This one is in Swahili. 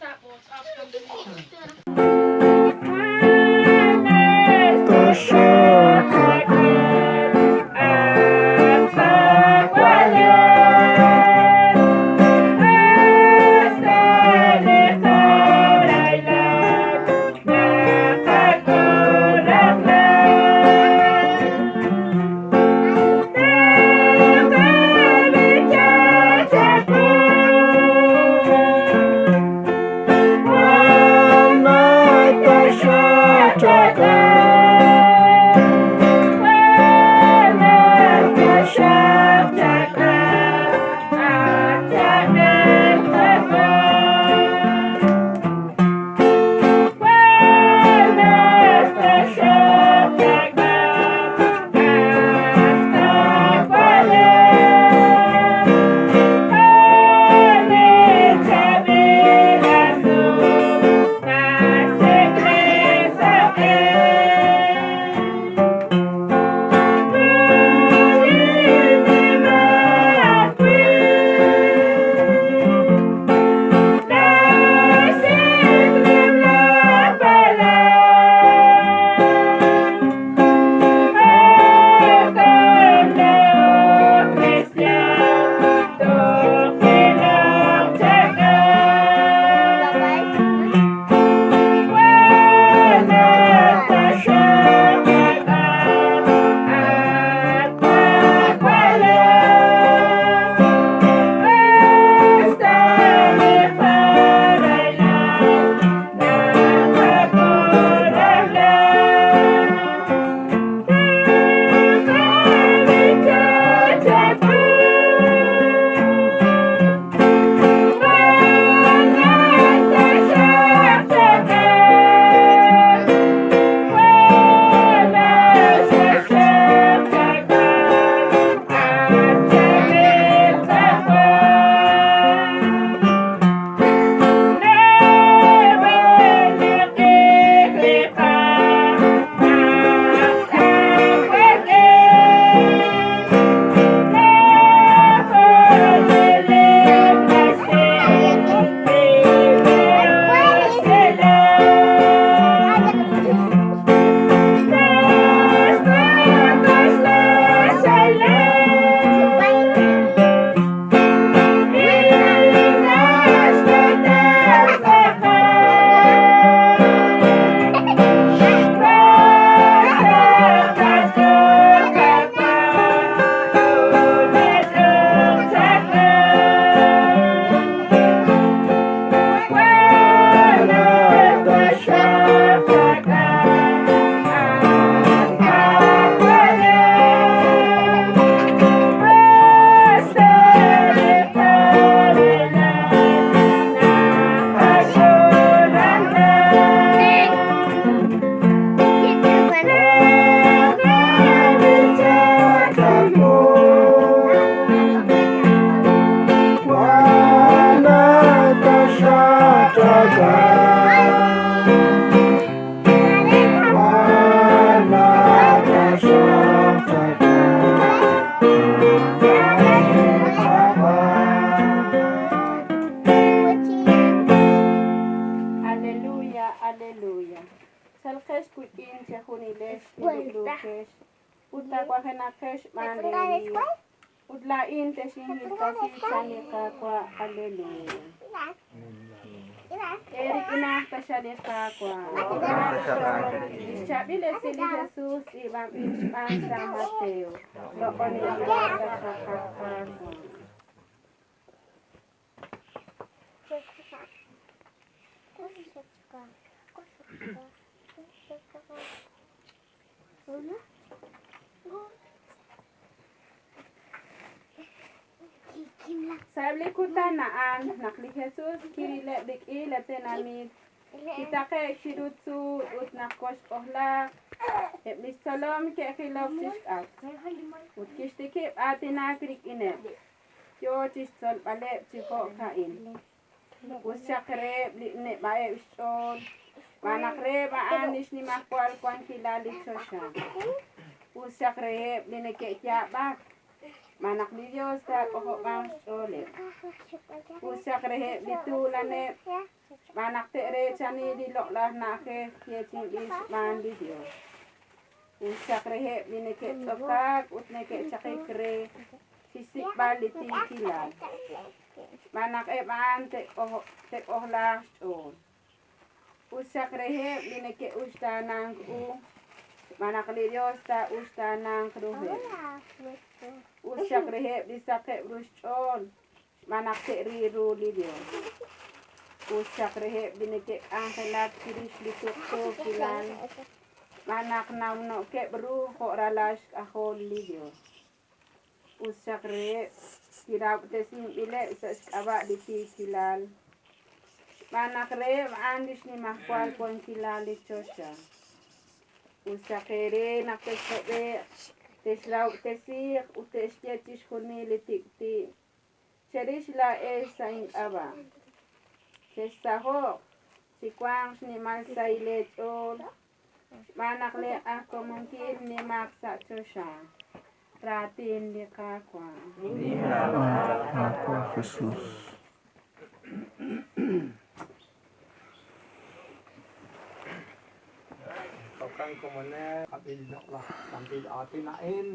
tapos after the meal. Udlain tesihil kasi chanika kwa haleluya. Erik ina tashalika kwa. Ishabile sili Jesus ibang ispan sa Mateo. Doon yung kakakakakak. Sabi ko tanaan, nakli Jesus, kirile bikile tenamid. Kita kay shirutsu ut nakos ohla. Eblis salom ke khilaf tishak. Ut kishtike atina krik ine. Yo tishol bale tiko kain. Us chakre ne bae ishol. Manakre baanis ni makwal kwan kilali sosya. Us chakre ne ke bak. Manak ni Diyos, takoho bang ulit. Usyak rehe bitulane. Manak tere chani dilok lah nake kieting isman di Diyos. Usyak rehe bineke tokak utneke chakikre. Sisik baliti kilal. Manak eban te ohlah ul. Usyak rehe bineke ustanang u. Manak ni Diyos ta ustanang kruhe. Usyak rehe bisake brushol. Manak te riru li Diyos. Usyak rehe bineke angkelat kirish litukto kilan. Manak namno ke bru kok ralas ahol li Diyos. Usyak rehe kirap te sim ile isas abak diti kilal. Manak rehe maandis ni mahkwal pon kilal li chosya. Usyak rehe nakesebe teslau tesik utesjetis kuni li tikti. Cherish la sa ing aba. Sesaho si kwang ni malsa ile chol. Manak le ako mungkin ni maksa chosya. Ratin di kakwa. Aku Jesus. Kau kan kemana? Ambil nak lah, sambil atin nain.